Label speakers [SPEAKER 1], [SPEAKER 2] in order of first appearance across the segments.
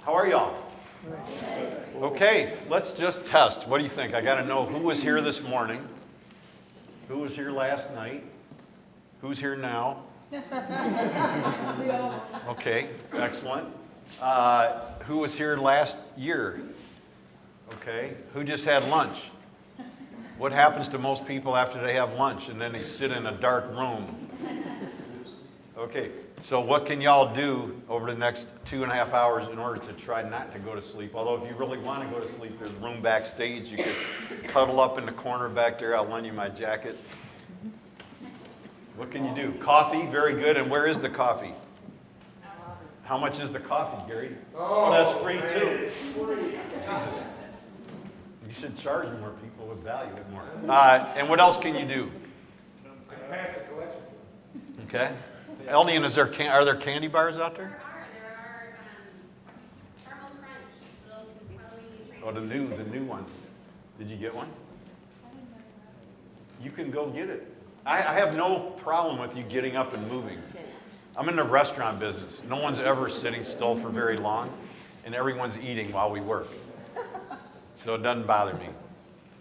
[SPEAKER 1] How are y'all? Okay, let's just test. What do you think? I got to know who was here this morning, who was here last night, who's here now. Okay, excellent. Who was here last year? Okay, who just had lunch? What happens to most people after they have lunch and then they sit in a dark room? Okay, so what can y'all do over the next 2.5 hours in order to try not to go to sleep? Although if you really want to go to sleep, there's room backstage. You could cuddle up in the corner back there. I'll lend you my jacket. What can you do? Coffee, very good. And where is the coffee? How much is the coffee, Gary? Oh, that's free too. Jesus. You should charge more people with value it more. And what else can you do?
[SPEAKER 2] Pass the collection.
[SPEAKER 1] Okay. Eldian, are there candy bars out there?
[SPEAKER 3] There are caramel crunch. Those would probably
[SPEAKER 1] Oh, the new one. Did you get one? You can go get it. I have no problem with you getting up and moving. I'm in the restaurant business. No one's ever sitting still for very long, and everyone's eating while we work. So it doesn't bother me.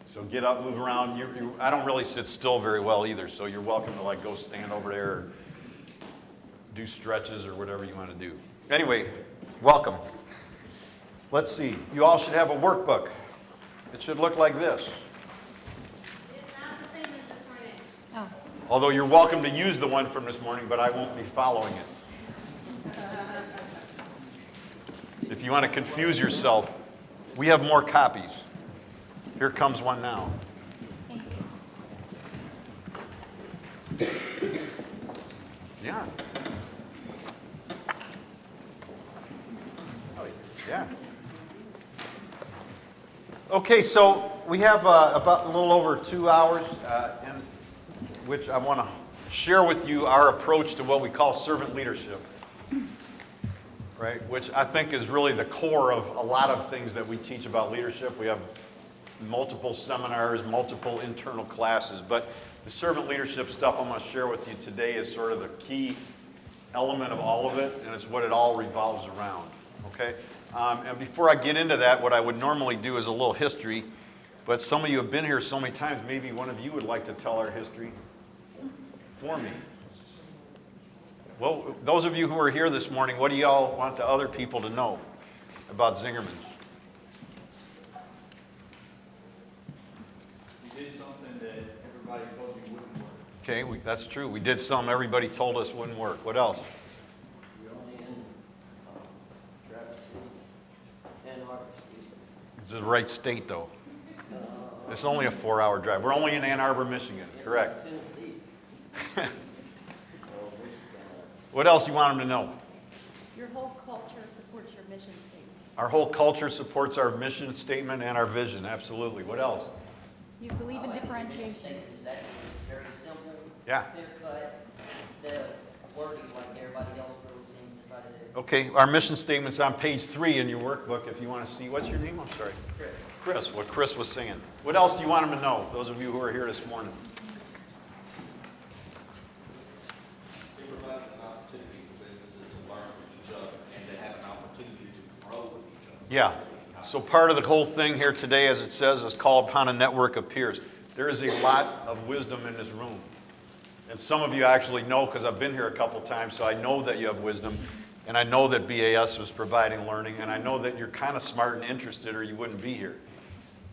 [SPEAKER 1] So get up, move around. I don't really sit still very well either, so you're welcome to like go stand over there or do stretches or whatever you want to do. Anyway, welcome. Let's see. You all should have a workbook. It should look like this.
[SPEAKER 3] It's not the same as this morning.
[SPEAKER 4] Oh.
[SPEAKER 1] Although you're welcome to use the one from this morning, but I won't be following it. If you want to confuse yourself, we have more copies. Here comes one now. Yeah. Yeah. Okay, so we have about a little over 2 hours in which I want to share with you our approach to what we call servant leadership, right? Which I think is really the core of a lot of things that we teach about leadership. We have multiple seminars, multiple internal classes, but the servant leadership stuff I'm going to share with you today is sort of the key element of all of it, and it's what it all revolves around, okay? And before I get into that, what I would normally do is a little history, but some of you have been here so many times, maybe one of you would like to tell our history for me. Well, those of you who are here this morning, what do y'all want the other people to know about Zingermans?
[SPEAKER 2] You did something that everybody told you wouldn't work.
[SPEAKER 1] Okay, that's true. We did some everybody told us wouldn't work. What else?
[SPEAKER 5] You're only in Travis and Harvest.
[SPEAKER 1] It's the right state, though. It's only a 4-hour drive. We're only in Ann Arbor, Michigan, correct?
[SPEAKER 5] Tennessee.
[SPEAKER 1] What else you want them to know?
[SPEAKER 4] Your whole culture supports your mission statement.
[SPEAKER 1] Our whole culture supports our mission statement and our vision, absolutely. What else?
[SPEAKER 4] You believe in differentiation.
[SPEAKER 5] It's actually very simple,
[SPEAKER 1] Yeah.
[SPEAKER 5] clear cut, instead of wording like everybody else really seems to try to do.
[SPEAKER 1] Okay, our mission statement's on page 3 in your workbook if you want to see. What's your name? I'm sorry.
[SPEAKER 5] Chris.
[SPEAKER 1] Chris, what Chris was saying. What else do you want them to know, those of you who are here this morning?
[SPEAKER 6] They provide an opportunity for businesses to learn from each other and to have an opportunity to grow with each other.
[SPEAKER 1] Yeah. So part of the whole thing here today, as it says, is called upon a network of peers. There is a lot of wisdom in this room. And some of you actually know, because I've been here a couple times, so I know that you have wisdom. And I know that BAS was providing learning. And I know that you're kind of smart and interested or you wouldn't be here.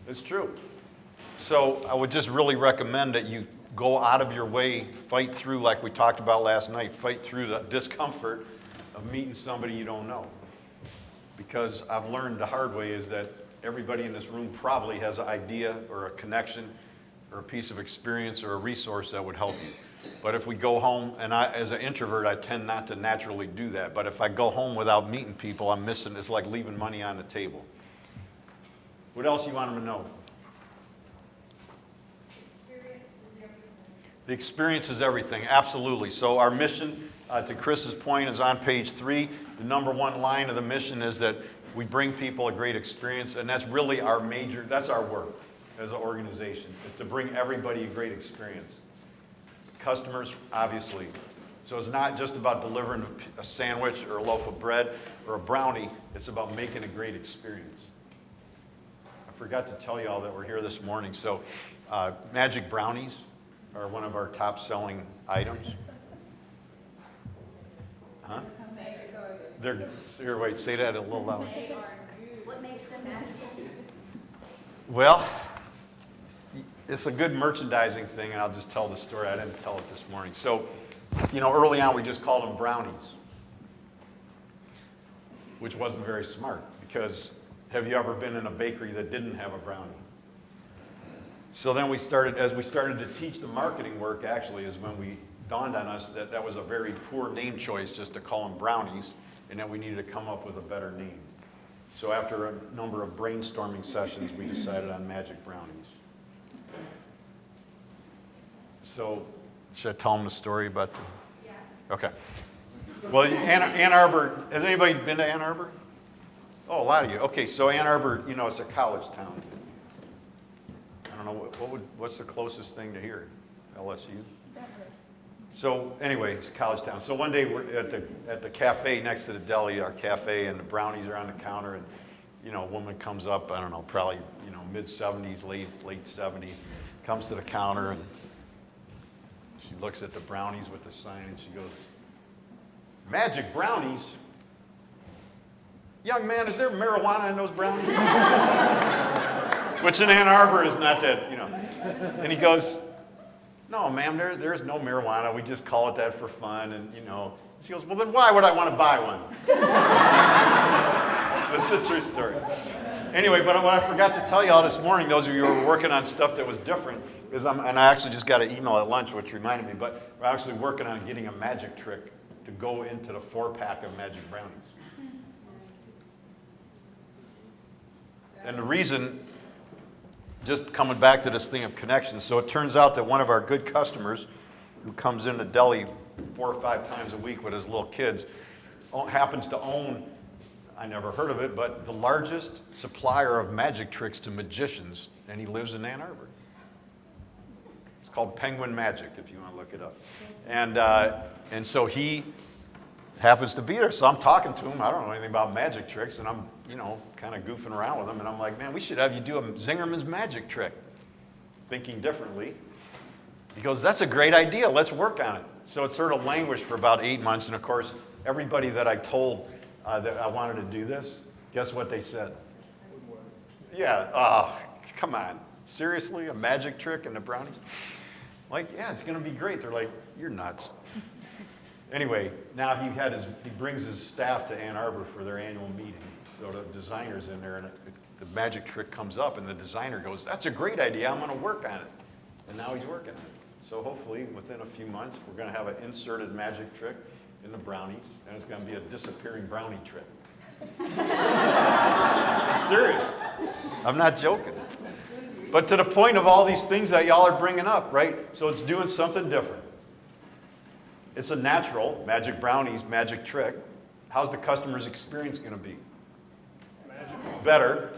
[SPEAKER 1] It's true. So I would just really recommend that you go out of your way, fight through, like we talked about last night, fight through the discomfort of meeting somebody you don't know. Because I've learned the hard way is that everybody in this room probably has an idea or a connection or a piece of experience or a resource that would help you. But if we go home, and I, as an introvert, I tend not to naturally do that. But if I go home without meeting people, I'm missing, it's like leaving money on the table. What else you want them to know? The experience is everything, absolutely. So our mission, to Chris's point, is on page 3. The number 1 line of the mission is that we bring people a great experience, and that's really our major, that's our work as an organization, is to bring everybody a great experience. Customers, obviously, So it's not just about delivering a sandwich or a loaf of bread or a brownie. It's about making a great experience. I forgot to tell you all that we're here this morning. So magic brownies are one of our top selling items. Huh? Here, wait, say that a little louder.
[SPEAKER 3] What makes them magical?
[SPEAKER 1] Well, it's a good merchandising thing, and I'll just tell the story. I didn't tell it this morning. So, early on we just called them brownies, which wasn't very smart, because have you ever been in a bakery that didn't have a brownie? So then as we started to teach the marketing work, actually, is when we dawned on us that that was a very poor name choice just to call them brownies, and that we needed to come up with a better name. So after a number of brainstorming sessions, we decided on magic brownies. So, should I tell them the story about the...
[SPEAKER 3] Yes.
[SPEAKER 1] Okay. Well, Ann Arbor, has anybody been to Ann Arbor? Oh, a lot of you. Okay, so Ann Arbor, it's a college town. I don't know, what's the closest thing to here? LSU? So anyway, it's a college town. So one day we're at the cafe next to the deli, our cafe, and the brownies are on the counter, and a woman comes up, I don't know, probably mid-70s, late 70s, comes to the counter, and she looks at the brownies with the sign, and she goes, "Magic brownies? Young man, is there marijuana in those brownies?" Which in Ann Arbor is not that, And he goes, "No, ma'am, there's no marijuana. We just call it that for fun." And, she goes, "Well, then why would I want to buy one?" That's a true story. Anyway, but what I forgot to tell you all this morning, those of you who are working on stuff that was different, and I actually just got an email at lunch, which reminded me, but we're actually working on getting a magic trick to go into the 4-pack of magic brownies. And the reason, just coming back to this thing of connection, so it turns out that one of our good customers who comes in the deli 4 or 5 times a week with his little kids happens to own, I never heard of it, but the largest supplier of magic tricks to magicians, and he lives in Ann Arbor. It's called Penguin Magic, if you want to look it up. And so he happens to be there, so I'm talking to him. I don't know anything about magic tricks, and I'm, kind of goofing around with him, and I'm like, "Man, we should have you do a Zingermans magic trick." Thinking differently. He goes, "That's a great idea. Let's work on it." So it sort of languished for about 8 months, and of course, everybody that I told that I wanted to do this, guess what they said? Yeah, come on. Seriously, a magic trick and the brownies? Like, yeah, it's going to be great. They're like, "You're nuts." Anyway, now he brings his staff to Ann Arbor for their annual meeting. So the designer's in there, and the magic trick comes up, and the designer goes, "That's a great idea. I'm going to work on it." And now he's working on it. So hopefully, within a few months, we're going to have an inserted magic trick in the brownies, and it's going to be a disappearing brownie trick. I'm serious. I'm not joking. But to the point of all these things that y'all are bringing up, right? So it's doing something different. It's a natural magic brownies, magic trick. How's the customer's experience going to be? Better.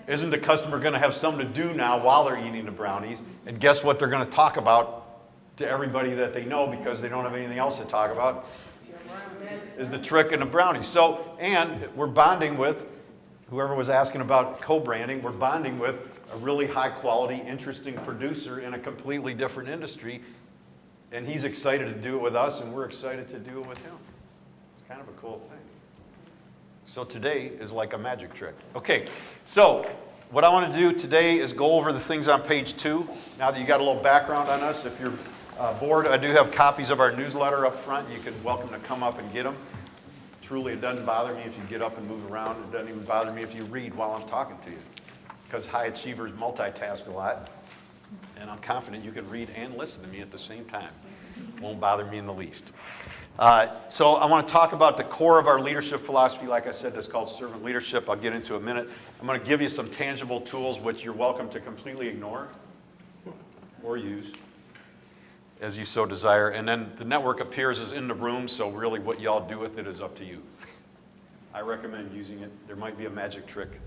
[SPEAKER 1] Isn't the customer going to have something to do now while they're eating the brownies? And guess what they're going to talk about to everybody that they know, because they don't have anything else to talk about, is the trick and the brownies. So, and we're bonding with, whoever was asking about co-branding, we're bonding with a really high quality, interesting producer in a completely different industry. And he's excited to do it with us, and we're excited to do it with him. It's kind of a cool thing. So today is like a magic trick. Okay, so what I want to do today is go over the things on page 2. Now that you got a little background on us, if you're bored, I do have copies of our newsletter up front. You can welcome to come up and get them. Truly, it doesn't bother me if you get up and move around. It doesn't even bother me if you read while I'm talking to you, because high achievers multitask a lot, and I'm confident you can read and listen to me at the same time. Won't bother me in the least. So I want to talk about the core of our leadership philosophy. Like I said, that's called servant leadership. I'll get into in a minute. I'm going to give you some tangible tools which you're welcome to completely ignore or use as you so desire. And then the network appears as in the room, so really what y'all do with it is up to you. I recommend using it. There might be a magic trick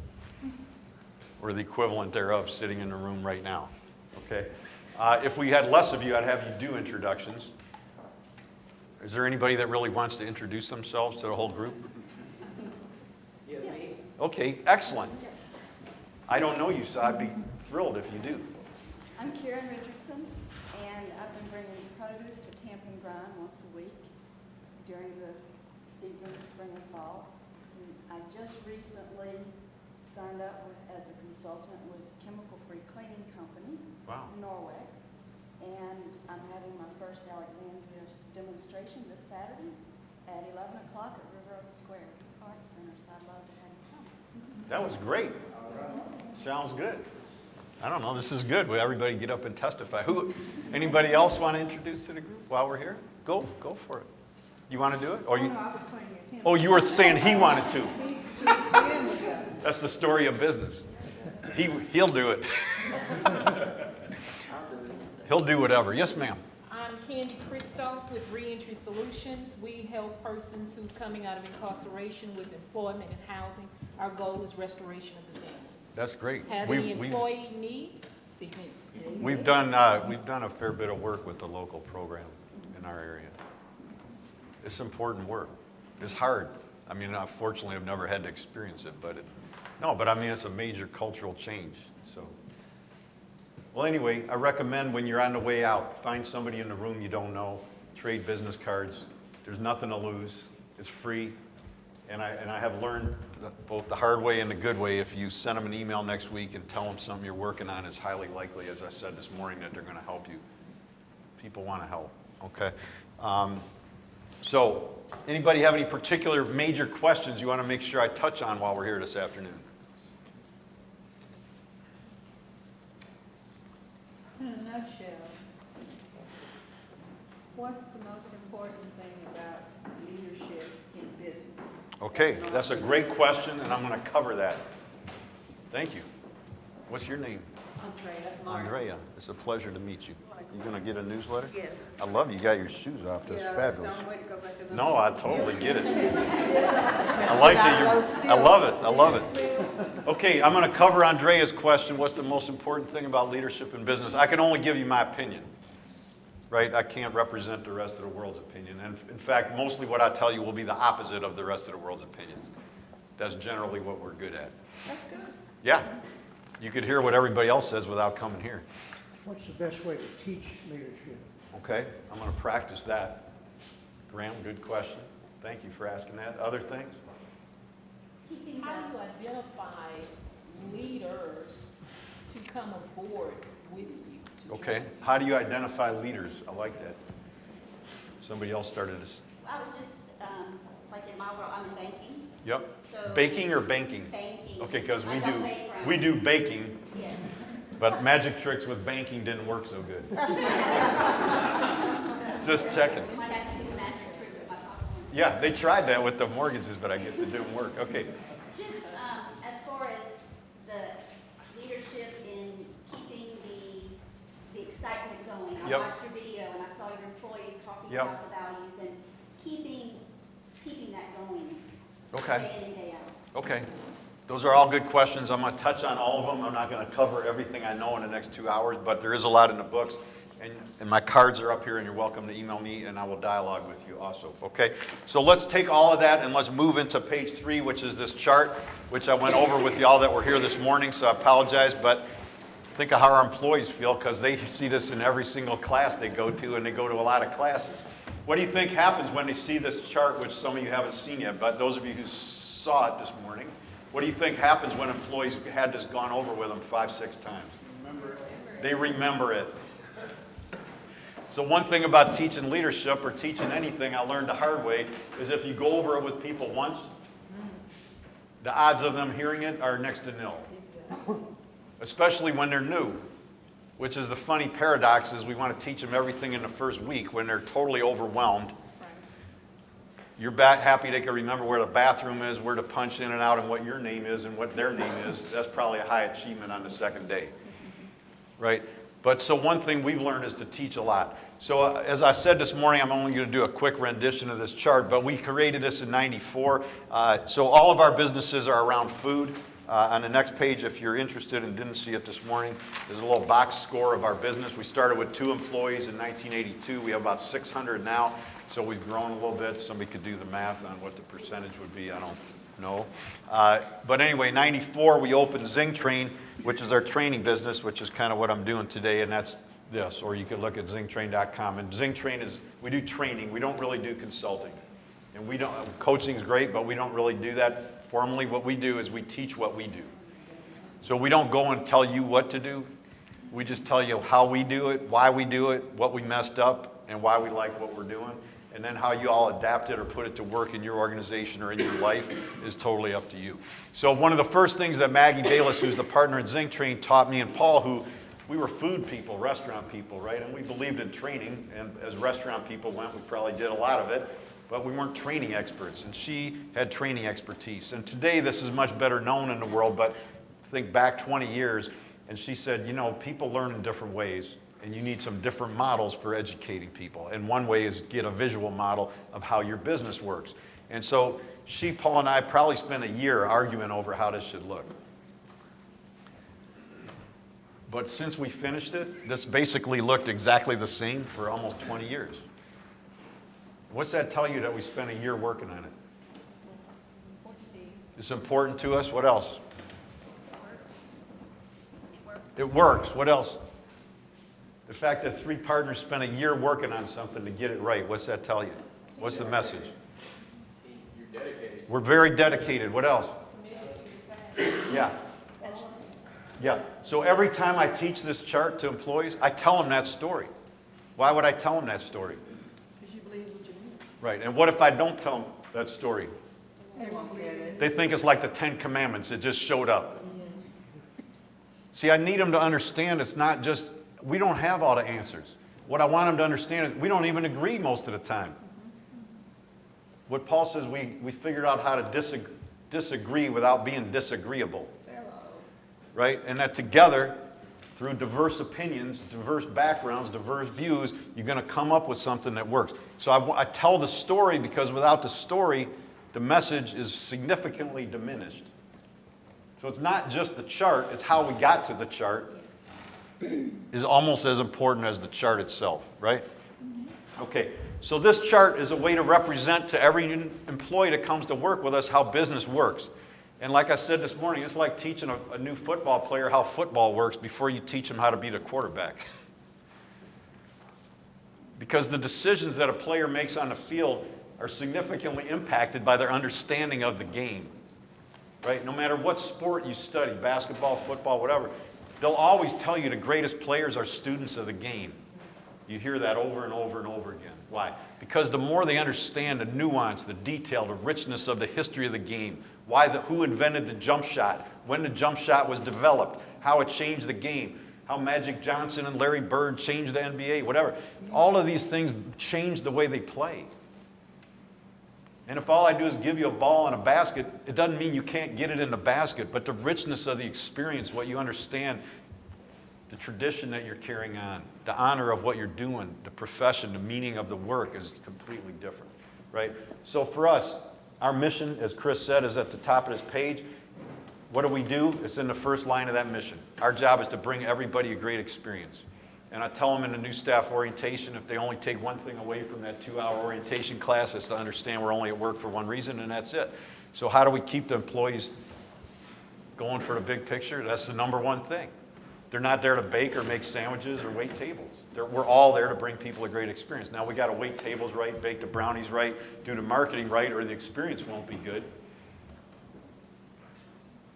[SPEAKER 1] or the equivalent thereof sitting in the room right now. Okay? If we had less of you, I'd have you do introductions. Is there anybody that really wants to introduce themselves to the whole group?
[SPEAKER 5] Yeah, me.
[SPEAKER 1] Okay, excellent. I don't know you, so I'd be thrilled if you do.
[SPEAKER 7] I'm Karen Richardson, and I've been bringing produce to Tampa and Grind once a week during the season, spring and fall. And I just recently signed up as a consultant with Chemical-Free Cleaning Company,
[SPEAKER 1] Wow.
[SPEAKER 7] Norwex, and I'm having my first Alexandria demonstration this Saturday at 11 o'clock at River Oaks Square Arts Center, so I'd love to have you come.
[SPEAKER 1] That was great. Sounds good. I don't know, this is good. Will everybody get up and testify? Anybody else want to introduce to the group while we're here? Go for it. You want to do it? Or you? Oh, you were saying he wanted to. That's the story of business. He'll do it. He'll do whatever. Yes, ma'am.
[SPEAKER 8] I'm Candy Christoph with Reentry Solutions. We help persons who are coming out of incarceration with employment and housing. Our goal is restoration of the family.
[SPEAKER 1] That's great.
[SPEAKER 8] Have any employee needs? See me.
[SPEAKER 1] We've done a fair bit of work with the local program in our area. It's important work. It's hard. I mean, fortunately, I've never had to experience it, but I mean, it's a major cultural change. So, well, anyway, I recommend when you're on the way out, find somebody in the room you don't know, trade business cards. There's nothing to lose. It's free. And I have learned both the hard way and the good way. If you send them an email next week and tell them something you're working on, it's highly likely, as I said this morning, that they're going to help you. People want to help, okay? So, anybody have any particular major questions you want to make sure I touch on while we're here this afternoon?
[SPEAKER 9] In a nutshell, what's the most important thing about leadership in business?
[SPEAKER 1] Okay, that's a great question, and I'm going to cover that. Thank you. What's your name? Andrea. It's a pleasure to meet you. You going to get a newsletter?
[SPEAKER 9] Yes.
[SPEAKER 1] I love you got your shoes off. That's fabulous.
[SPEAKER 9] So I'm waiting to go back to
[SPEAKER 1] No, I totally get it. I like that. I love it. I love it. Okay, I'm going to cover Andrea's question. What's the most important thing about leadership in business? I can only give you my opinion, right? I can't represent the rest of the world's opinion. And in fact, mostly what I tell you will be the opposite of the rest of the world's opinion. That's generally what we're good at.
[SPEAKER 9] That's good.
[SPEAKER 1] Yeah. You could hear what everybody else says without coming here.
[SPEAKER 10] What's the best way to teach leadership?
[SPEAKER 1] Okay, I'm going to practice that. Graham, good question. Thank you for asking that. Other things?
[SPEAKER 8] How do you identify leaders to come aboard with you?
[SPEAKER 1] Okay, how do you identify leaders? I like that. Somebody else started this.
[SPEAKER 3] I was just, like in my world, I'm in banking.
[SPEAKER 1] Yep.
[SPEAKER 3] So
[SPEAKER 1] Baking or banking?
[SPEAKER 3] Banking.
[SPEAKER 1] Okay, because
[SPEAKER 3] I don't bake
[SPEAKER 1] we
[SPEAKER 3] brownies.
[SPEAKER 1] do baking,
[SPEAKER 3] Yes.
[SPEAKER 1] but magic tricks with banking didn't work so good. Just checking.
[SPEAKER 3] We might have to do the magic trick with my popcorn.
[SPEAKER 1] Yeah, they tried that with the mortgages, but I guess it didn't work. Okay.
[SPEAKER 3] Just as far as the leadership in keeping the excitement going. I
[SPEAKER 1] Yep.
[SPEAKER 3] watched your video and I saw your employees talking
[SPEAKER 1] Yep.
[SPEAKER 3] about the values and keeping that going.
[SPEAKER 1] Okay.
[SPEAKER 3] Day in and day out.
[SPEAKER 1] Okay. Those are all good questions. I'm going to touch on all of them. I'm not going to cover everything I know in the next 2 hours, but there is a lot in the books. And my cards are up here, and you're welcome to email me, and I will dialogue with you also. Okay? So let's take all of that, and let's move into page 3, which is this chart, which I went over with y'all that were here this morning, so I apologize, but think of how our employees feel, because they see this in every single class they go to, and they go to a lot of classes. What do you think happens when they see this chart, which some of you haven't seen yet, but those of you who saw it this morning, what do you think happens when employees had this gone over with them 5-6 times? They remember it. So one thing about teaching leadership or teaching anything I learned the hard way is if you go over it with people once, the odds of them hearing it are next to nil. Especially when they're new, which is the funny paradox is we want to teach them everything in the first week when they're totally overwhelmed. You're happy they can remember where the bathroom is, where to punch in and out, and what your name is and what their name is. That's probably a high achievement on the second day, right? But so one thing we've learned is to teach a lot. So as I said this morning, I'm only going to do a quick rendition of this chart, but we created this in '94. So all of our businesses are around food. On the next page, if you're interested and didn't see it this morning, there's a little box score of our business. We started with 2 employees in 1982. We have about 600 now. So we've grown a little bit. Somebody could do the math on what the percentage would be. I don't know. But anyway, 94, we opened Zing Train, which is our training business, which is kind of what I'm doing today, and that's this. Or you could look at zingtrain.com. And Zing Train is, we do training. We don't really do consulting. And we don't, coaching's great, but we don't really do that formally. What we do is we teach what we do. So we don't go and tell you what to do. We just tell you how we do it, why we do it, what we messed up, and why we like what we're doing. And then how you all adapt it or put it to work in your organization or in your life is totally up to you. So one of the first things that Maggie Bayless, who's the partner at Zing Train, taught me and Paul, who we were food people, restaurant people, right? And we believed in training. And as restaurant people went, we probably did a lot of it. But we weren't training experts. And she had training expertise. And today this is much better known in the world. But think back 20 years. And she said, you know, people learn in different ways. And you need some different models for educating people. And one way is get a visual model of how your business works. And so she, Paul, and I probably spent a year arguing over how this should look. But since we finished it, this basically looked exactly the same for almost 20 years. What's that tell you that we spent a year working on it? It's important to us. What else? It works. What else? The fact that 3 partners spent a year working on something to get it right, what's that tell you? What's the message?
[SPEAKER 2] You're dedicated.
[SPEAKER 1] We're very dedicated. What else? Yeah. Yeah. So every time I teach this chart to employees, I tell them that story. Why would I tell them that story?
[SPEAKER 9] Because you believe what you do.
[SPEAKER 1] Right. And what if I don't tell them that story?
[SPEAKER 9] They won't get it.
[SPEAKER 1] They think it's like the 10 Commandments. It just showed up. See, I need them to understand it's not just, we don't have all the answers. What I want them to understand is we don't even agree most of the time. What Paul says, we figured out how to disagree without being disagreeable. Right? And that together, through diverse opinions, diverse backgrounds, diverse views, you're going to come up with something that works. So I tell the story because without the story, the message is significantly diminished. So it's not just the chart, it's how we got to the chart is almost as important as the chart itself, right? Okay, so this chart is a way to represent to every employee that comes to work with us how business works. And like I said this morning, it's like teaching a new football player how football works before you teach them how to be the quarterback. Because the decisions that a player makes on the field are significantly impacted by their understanding of the game. Right? No matter what sport you study, basketball, football, whatever, they'll always tell you the greatest players are students of the game. You hear that over and over and over again. Why? Because the more they understand the nuance, the detail, the richness of the history of the game, who invented the jump shot, when the jump shot was developed, how it changed the game, how Magic Johnson and Larry Bird changed the NBA, whatever. All of these things change the way they play. And if all I do is give you a ball and a basket, it doesn't mean you can't get it in the basket, but the richness of the experience, what you understand, the tradition that you're carrying on, the honor of what you're doing, the profession, the meaning of the work is completely different, right? So for us, our mission, as Chris said, is at the top of this page. What do? It's in the first line of that mission. Our job is to bring everybody a great experience. And I tell them in the new staff orientation, if they only take one thing away from that 2-hour orientation class, it's to understand we're only at work for one reason, and that's it. So how do we keep the employees going for the big picture? That's the number one thing. They're not there to bake or make sandwiches or wait tables. We're all there to bring people a great experience. Now we got to wait tables right, bake the brownies right, do the marketing right, or the experience won't be good.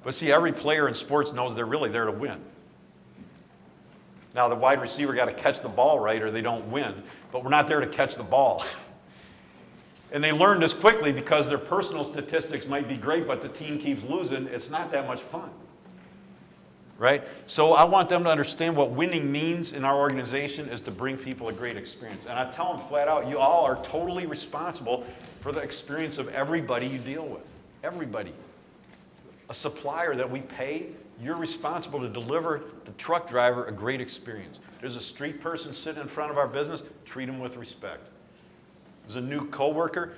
[SPEAKER 1] But see, every player in sports knows they're really there to win. Now the wide receiver got to catch the ball right or they don't win, but we're not there to catch the ball. And they learn this quickly because their personal statistics might be great, but the team keeps losing. It's not that much fun. Right? So I want them to understand what winning means in our organization is to bring people a great experience. And I tell them flat out, you all are totally responsible for the experience of everybody you deal with. Everybody. A supplier that we pay, you're responsible to deliver the truck driver a great experience. There's a street person sitting in front of our business, treat them with respect. There's a new coworker,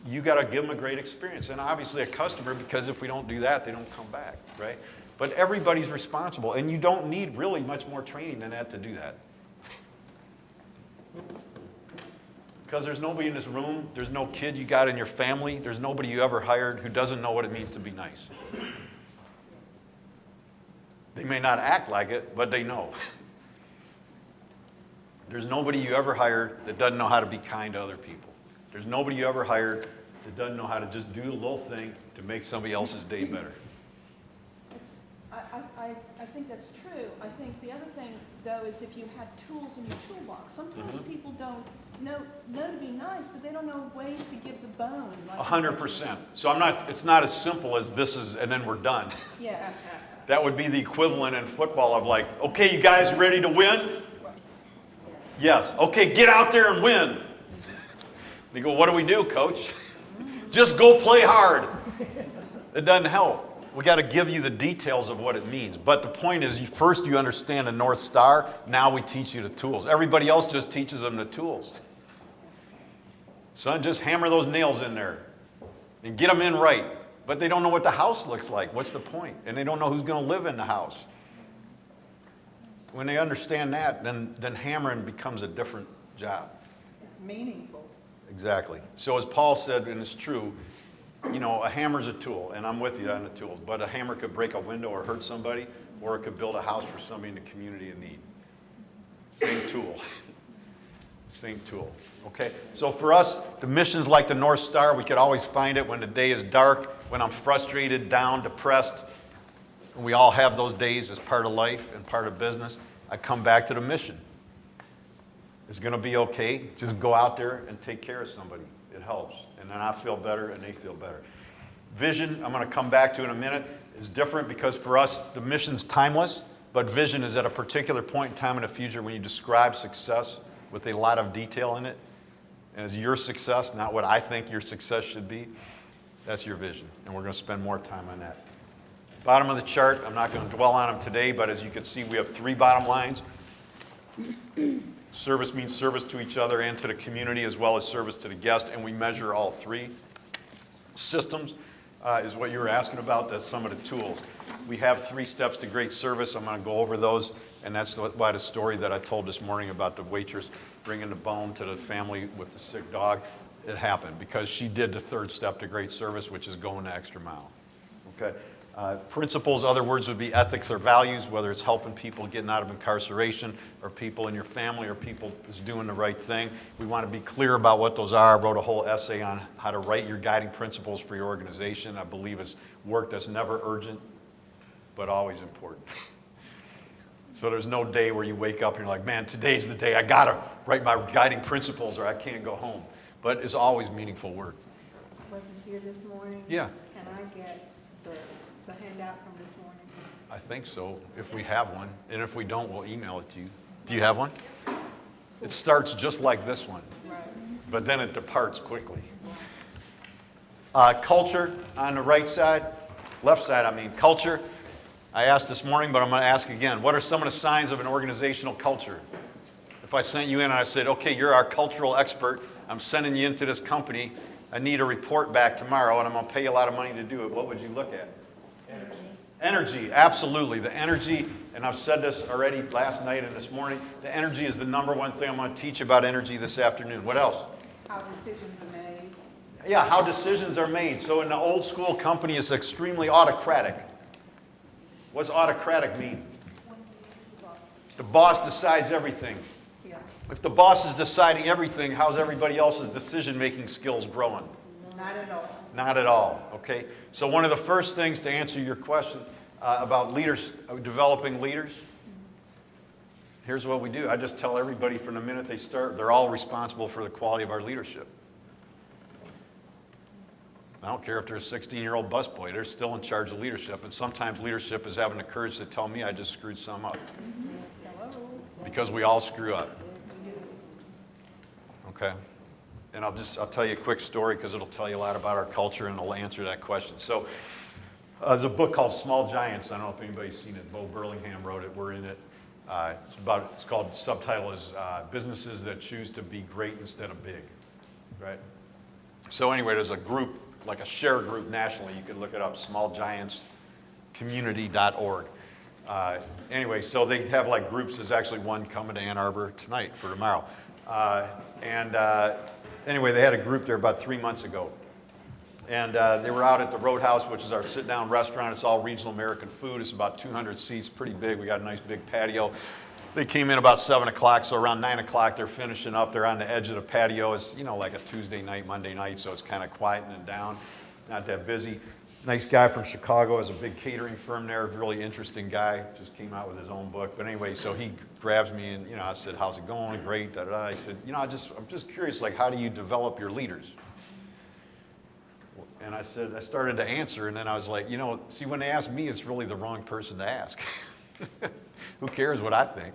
[SPEAKER 1] you got to give them a great experience. And obviously a customer, because if we don't do that, they don't come back, right? But everybody's responsible, and you don't need really much more training than that to do that. Because there's nobody in this room, there's no kid you got in your family, there's nobody you ever hired who doesn't know what it means to be nice. They may not act like it, but they know. There's nobody you ever hired that doesn't know how to be kind to other people. There's nobody you ever hired that doesn't know how to just do a little thing to make somebody else's day better.
[SPEAKER 9] I think that's true. I think the other thing, though, is if you have tools in your toolbox, sometimes people don't know to be nice, but they don't know ways to give the bone. Like
[SPEAKER 1] 100%. So it's not as simple as this is, and then we're done.
[SPEAKER 9] Yeah.
[SPEAKER 1] That would be the equivalent in football of like, okay, you guys ready to win? Yes. Okay, get out there and win. They go, what do we do, coach? Just go play hard. It doesn't help. We got to give you the details of what it means. But the point is, first you understand the North Star. Now we teach you the tools. Everybody else just teaches them the tools. Son, just hammer those nails in there and get them in right. But they don't know what the house looks like. What's the point? And they don't know who's going to live in the house. When they understand that, then hammering becomes a different job.
[SPEAKER 9] It's meaningful.
[SPEAKER 1] Exactly. So as Paul said, and it's true, you know, a hammer's a tool, and I'm with you on the tools, but a hammer could break a window or hurt somebody, or it could build a house for somebody in the community in need. Same tool. Same tool. Okay? So for us, the mission's like the North Star. We could always find it when the day is dark, when I'm frustrated, down, depressed. And we all have those days as part of life and part of business. I come back to the mission. It's going to be okay. Just go out there and take care of somebody. It helps. And then I feel better and they feel better. Vision, I'm going to come back to in a minute, is different because for us, the mission's timeless, but vision is at a particular point in time in the future when you describe success with a lot of detail in it. And it's your success, not what I think your success should be. That's your vision. And we're going to spend more time on that. Bottom of the chart, I'm not going to dwell on them today, but as you can see, we have 3 bottom lines. Service means service to each other and to the community, as well as service to the guest, and we measure all 3. Systems is what you were asking about. That's some of the tools. We have 3 steps to great service. I'm going to go over those, and that's why the story that I told this morning about the waitress bringing the bone to the family with the sick dog, it happened because she did the 3rd step to great service, which is going the extra mile. Okay? Principles, other words would be ethics or values, whether it's helping people getting out of incarceration or people in your family or people is doing the right thing. We want to be clear about what those are. I wrote a whole essay on how to write your guiding principles for your organization. I believe it's work that's never urgent, but always important. So there's no day where you wake up and you're like, man, today's the day I got to write my guiding principles or I can't go home. But it's always meaningful work.
[SPEAKER 9] Wasn't here this morning?
[SPEAKER 1] Yeah.
[SPEAKER 9] Can I get the handout from this morning?
[SPEAKER 1] I think so, if we have one. And if we don't, we'll email it to you. Do you have one? It starts just like this one,
[SPEAKER 9] Right.
[SPEAKER 1] but then it departs quickly. Culture on the right side, left side, I mean, culture. I asked this morning, but I'm going to ask again. What are some of the signs of an organizational culture? If I sent you in and I said, okay, you're our cultural expert, I'm sending you into this company, I need a report back tomorrow, and I'm going to pay you a lot of money to do it, what would you look at? Energy, absolutely. The energy, and I've said this already last night and this morning, the energy is the number one thing I'm going to teach about energy this afternoon. What else?
[SPEAKER 9] How decisions are made.
[SPEAKER 1] Yeah, how decisions are made. So in the old school company, it's extremely autocratic. What's autocratic mean? The boss decides everything.
[SPEAKER 9] Yeah.
[SPEAKER 1] If the boss is deciding everything, how's everybody else's decision-making skills growing?
[SPEAKER 9] Not at all.
[SPEAKER 1] Not at all, okay? So one of the first things to answer your question about leaders, developing leaders, here's what we do. I just tell everybody from the minute they start, they're all responsible for the quality of our leadership. I don't care if they're a 16-year-old busboy, they're still in charge of leadership. And sometimes leadership is having the courage to tell me I just screwed some up. Because we all screw up. Okay? And I'll tell you a quick story because it'll tell you a lot about our culture and it'll answer that question. So there's a book called Small Giants. I don't know if anybody's seen it. Bo Burlingham wrote it. We're in it. It's called, subtitle is Businesses That Choose to Be Great Instead of Big. Right? So anyway, there's a group, like a share group nationally. You can look it up, smallgiantscommunity.org. Anyway, so they have like groups. There's actually one coming to Ann Arbor tonight for tomorrow. anyway, they had a group there about 3 months ago. And they were out at the Roadhouse, which is our sit-down restaurant. It's all regional American food. It's about 200 seats, pretty big. We got a nice big patio. They came in about 7 o'clock, so around 9 o'clock they're finishing up. They're on the edge of the patio. It's, you know, like a Tuesday night, Monday night, so it's kind of quieting down, not that busy. Nice guy from Chicago, has a big catering firm there, really interesting guy, just came out with his own book. But anyway, so he grabs me and, you know, I said, how's it going? Great, da da da. I said, you know, I'm just curious, like, how do you develop your leaders? And I said, I started to answer, and then I was like, you know, see, when they ask me, it's really the wrong person to ask. Who cares what I think?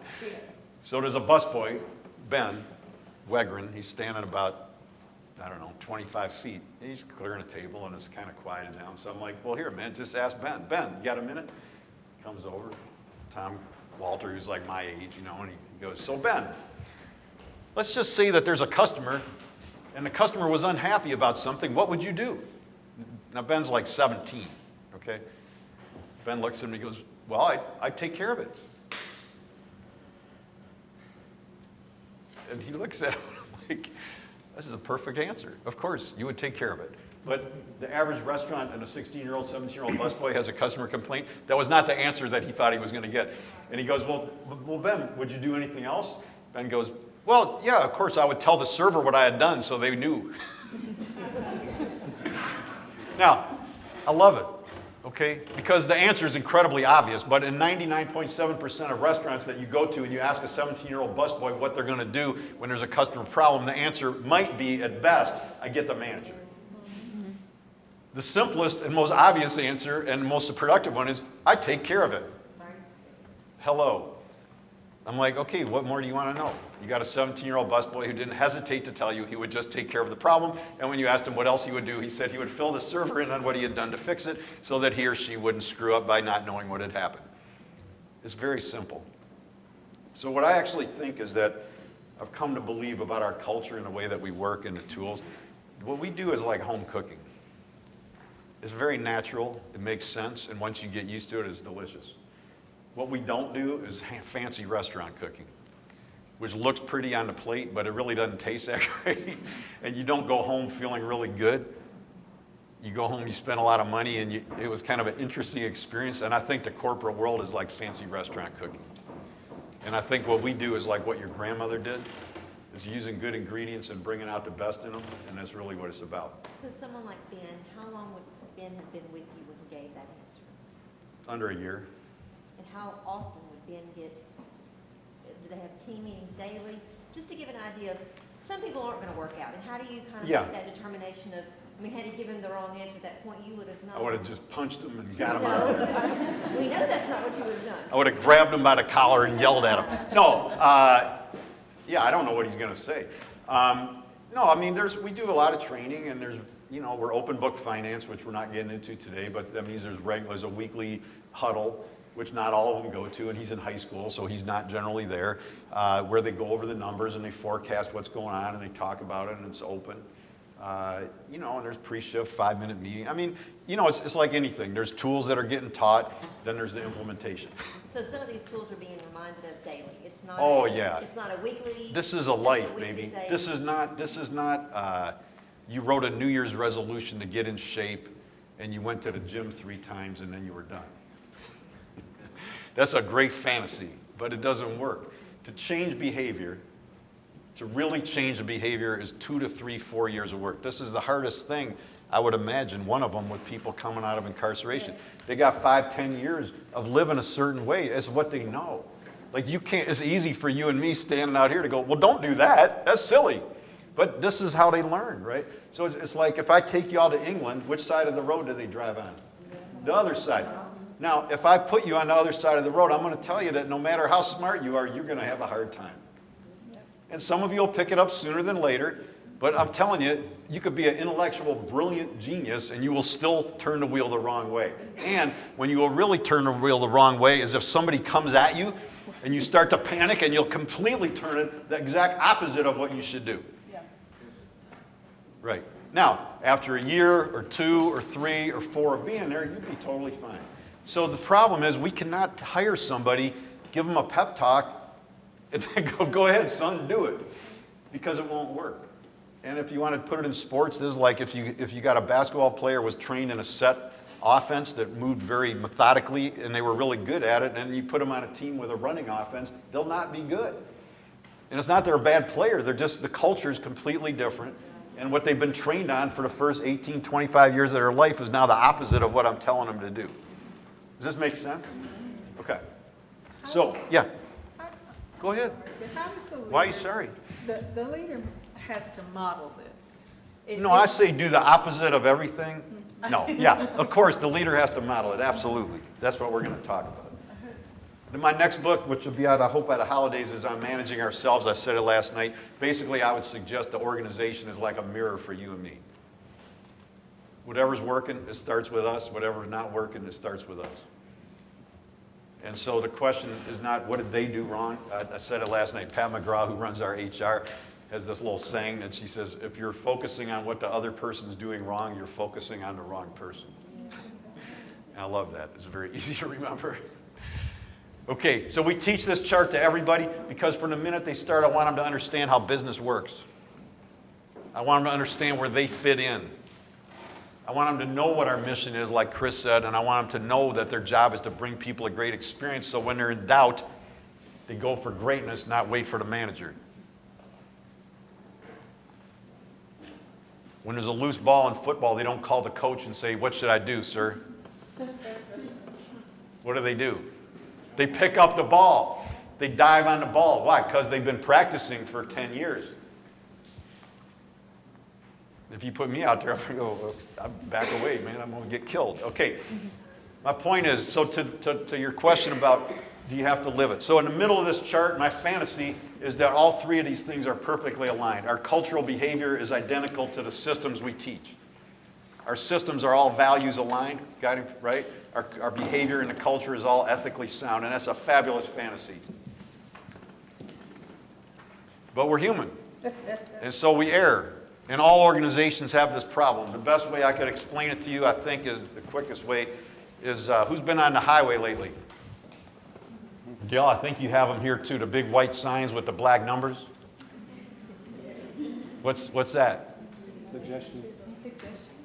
[SPEAKER 1] So there's a busboy, Ben Wegrin. He's standing about, I don't know, 25 feet. He's clearing a table, and it's kind of quieted down. So I'm like, well, here, man, just ask Ben. Ben, you got a minute? Comes over. Tom Walter, who's like my age, you know, and he goes, so Ben, let's just say that there's a customer, and the customer was unhappy about something. What would you do? Now, Ben's like 17, okay? Ben looks at me and goes, well, I'd take care of it. And he looks at him like, this is a perfect answer. Of course, you would take care of it. But the average restaurant and a 16-year-old, 17-year-old busboy has a customer complaint. That was not the answer that he thought he was going to get. And he goes, well, Ben, would you do anything else? Ben goes, well, yeah, of course, I would tell the server what I had done so they knew. Now, I love it, okay? Because the answer is incredibly obvious, but in 99.7% of restaurants that you go to and you ask a 17-year-old busboy what they're going to do when there's a customer problem, the answer might be, at best, I get the manager. The simplest and most obvious answer and most productive one is, I take care of it. Hello. I'm like, okay, what more do you want to know? You got a 17-year-old busboy who didn't hesitate to tell you he would just take care of the problem, and when you asked him what else he would do, he said he would fill the server in on what he had done to fix it so that he or she wouldn't screw up by not knowing what had happened. It's very simple. So what I actually think is that I've come to believe about our culture and the way that we work and the tools, what we do is like home cooking. It's very natural, it makes sense, and once you get used to it, it's delicious. What we don't do is fancy restaurant cooking, which looks pretty on the plate, but it really doesn't taste that great. And you don't go home feeling really good. You go home, you spend a lot of money, and it was kind of an interesting experience. And I think the corporate world is like fancy restaurant cooking. And I think what we do is like what your grandmother did, is using good ingredients and bringing out the best in them, and that's really what it's about.
[SPEAKER 3] So someone like Ben, how long would Ben have been with you when he gave that answer?
[SPEAKER 1] Under a year.
[SPEAKER 3] And how often would Ben get, do they have team meetings daily? Just to give an idea of, some people aren't going to work out, and how do you kind of make that determination of, I mean, had he given the wrong answer at that point, you would have known.
[SPEAKER 1] I would have just punched him and got him out of there.
[SPEAKER 3] We know that's not what you would have done.
[SPEAKER 1] I would have grabbed him by the collar and yelled at him. No, yeah, I don't know what he's going to say. No, I mean, we do a lot of training, and we're open book finance, which we're not getting into today, but that means there's a weekly huddle, which not all of them go to, and he's in high school, so he's not generally there, where they go over the numbers and they forecast what's going on and they talk about it, and it's open. And there's pre-shift 5-minute meeting. I mean, it's like anything. There's tools that are getting taught, then there's the implementation.
[SPEAKER 3] So some of these tools are being reminded of daily. It's not.
[SPEAKER 1] Oh, yeah.
[SPEAKER 3] It's not a weekly.
[SPEAKER 1] This is a life,
[SPEAKER 3] weekly
[SPEAKER 1] baby.
[SPEAKER 3] thing.
[SPEAKER 1] This is not, you wrote a New Year's resolution to get in shape, and you went to the gym 3 times, and then you were done. That's a great fantasy, but it doesn't work. To change behavior, to really change the behavior is 2 to 3, 4 years of work. This is the hardest thing, I would imagine, one of them with people coming out of incarceration. They got 5, 10 years of living a certain way. It's what they know. Like it's easy for you and me standing out here to go, well, don't do that. That's silly. But this is how they learn, right? So it's like if I take you all to England, which side of the road do they drive on? The other side. Now, if I put you on the other side of the road, I'm going to tell you that no matter how smart you are, you're going to have a hard time. And some of you will pick it up sooner than later, but I'm telling you, you could be an intellectual, brilliant genius, and you will still turn the wheel the wrong way. And when you will really turn the wheel the wrong way is if somebody comes at you, and you start to panic, and you'll completely turn it the exact opposite of what you should do. Right. Now, after a year or 2 or 3 or 4 of being there, you'd be totally fine. So the problem is we cannot hire somebody, give them a pep talk, and then go ahead, son, do it, because it won't work. And if you want to put it in sports, this is like if you got a basketball player was trained in a set offense that moved very methodically and they were really good at it, and you put them on a team with a running offense, they'll not be good. And it's not they're a bad player, they're just the culture is completely different. And what they've been trained on for the first 18, 25 years of their life is now the opposite of what I'm telling them to do. Does this make sense? Okay. So, yeah. Go ahead.
[SPEAKER 11] How does the leader,
[SPEAKER 1] Why are you sorry?
[SPEAKER 11] the leader has to model this?
[SPEAKER 1] No, I say do the opposite of everything. No, yeah, of course, the leader has to model it, absolutely. That's what we're going to talk about. In my next book, which will be out, I hope, by the holidays, is on managing ourselves. I said it last night. Basically, I would suggest the organization is like a mirror for you and me. Whatever's working, it starts with us. Whatever's not working, it starts with us. And so the question is not what did they do wrong. I said it last night. Pat McGraw, who runs our HR, has this little saying, and she says, if you're focusing on what the other person's doing wrong, you're focusing on the wrong person. And I love that. It's very easy to remember. Okay, so we teach this chart to everybody because from the minute they start, I want them to understand how business works. I want them to understand where they fit in. I want them to know what our mission is, like Chris said, and I want them to know that their job is to bring people a great experience, so when they're in doubt, they go for greatness, not wait for the manager. When there's a loose ball in football, they don't call the coach and say, what should I do, sir? What do? They pick up the ball. They dive on the ball. Why? Because they've been practicing for 10 years. If you put me out there, I'm going to go, I'm back away, man. I'm going to get killed. Okay. My point is, so to your question about do you have to live it? So in the middle of this chart, my fantasy is that all three of these things are perfectly aligned. Our cultural behavior is identical to the systems we teach. Our systems are all values aligned, got it, right? Our behavior and the culture is all ethically sound, and that's a fabulous fantasy. But we're human, and so we err. And all organizations have this problem. The best way I could explain it to you, I think, is the quickest way, is who's been on the highway lately? Yeah, I think you have them here too, the big white signs with the black numbers. What's that?
[SPEAKER 10] Suggestion.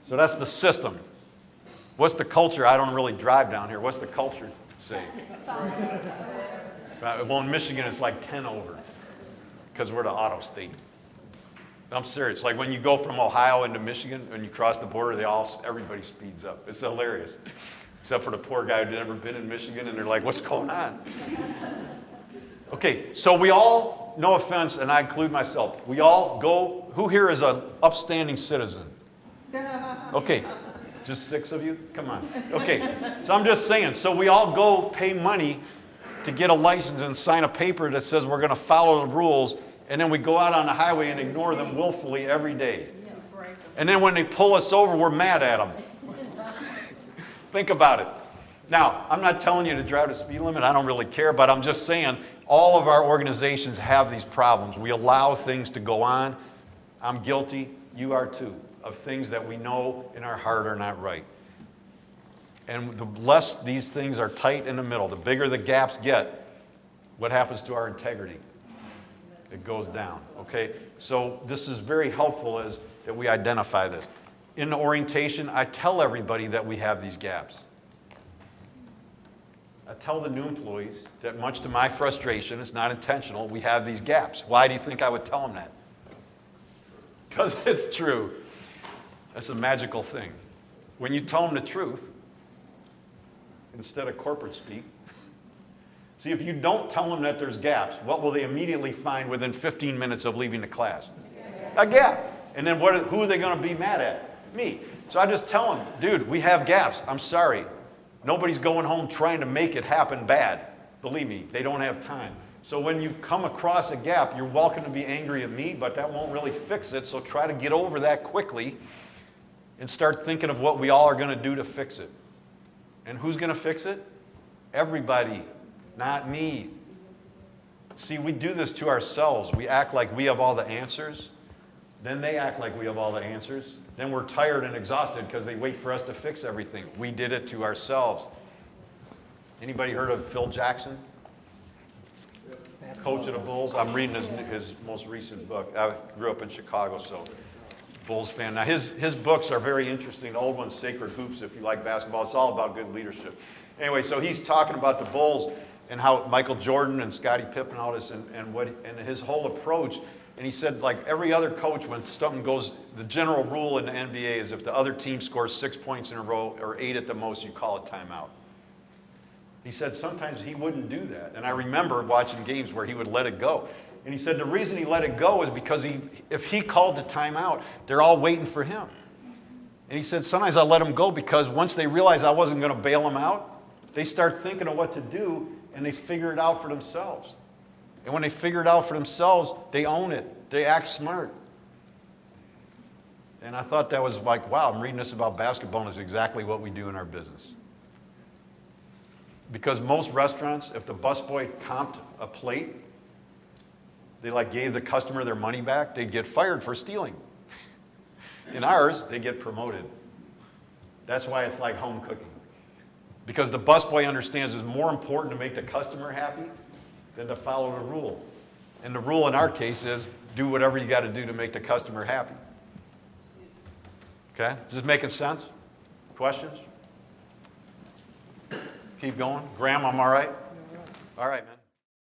[SPEAKER 1] So that's the system. What's the culture? I don't really drive down here. What's the culture say? Well, in Michigan, it's like 10 over because we're the auto state. I'm serious. Like when you go from Ohio into Michigan, when you cross the border, everybody speeds up. It's hilarious. Except for the poor guy who'd never been in Michigan, and they're like, what's going on? Okay, so we all, no offense, and I include myself, we all go, who here is an upstanding citizen? Okay, just 6 of you? Come on. Okay, so I'm just saying, so we all go pay money to get a license and sign a paper that says we're going to follow the rules, and then we go out on the highway and ignore them willfully every day. And then when they pull us over, we're mad at them. Think about it. Now, I'm not telling you to drive the speed limit. I don't really care, but I'm just saying all of our organizations have these problems. We allow things to go on. I'm guilty. You are too, of things that we know in our heart are not right. And the less these things are tight in the middle, the bigger the gaps get, what happens to our integrity? It goes down, okay? So this is very helpful as that we identify this. In the orientation, I tell everybody that we have these gaps. I tell the new employees that much to my frustration, it's not intentional, we have these gaps. Why do you think I would tell them that? Because it's true. That's a magical thing. When you tell them the truth, instead of corporate speak, see, if you don't tell them that there's gaps, what will they immediately find within 15 minutes of leaving the class? A gap. And then who are they going to be mad at? Me. So I just tell them, dude, we have gaps. I'm sorry. Nobody's going home trying to make it happen bad. Believe me, they don't have time. So when you come across a gap, you're welcome to be angry at me, but that won't really fix it. So try to get over that quickly and start thinking of what we all are going to do to fix it. And who's going to fix it? Everybody, not me. See, we do this to ourselves. We act like we have all the answers. Then they act like we have all the answers. Then we're tired and exhausted because they wait for us to fix everything. We did it to ourselves. Anybody heard of Phil Jackson? Coach of the Bulls. I'm reading his most recent book. I grew up in Chicago, so Bulls fan. Now, his books are very interesting. The old one's Sacred Hoops, if you like basketball. It's all about good leadership. Anyway, so he's talking about the Bulls and how Michael Jordan and Scottie Pippen and all this and his whole approach. And he said, like every other coach, when something goes, the general rule in the NBA is if the other team scores 6 points in a row or 8 at the most, you call a timeout. He said sometimes he wouldn't do that. And I remember watching games where he would let it go. And he said the reason he let it go is because if he called the timeout, they're all waiting for him. And he said sometimes I let them go because once they realize I wasn't going to bail them out, they start thinking of what to do and they figure it out for themselves. And when they figure it out for themselves, they own it. They act smart. And I thought that was like, wow, I'm reading this about basketball and it's exactly what we do in our business. Because most restaurants, if the busboy comped a plate, they like gave the customer their money back, they'd get fired for stealing. In ours, they get promoted. That's why it's like home cooking. Because the busboy understands it's more important to make the customer happy than to follow the rule. And the rule in our case is do whatever you got to do to make the customer happy. Okay? Is this making sense? Questions? Keep going. Graham, I'm all right? All right, man.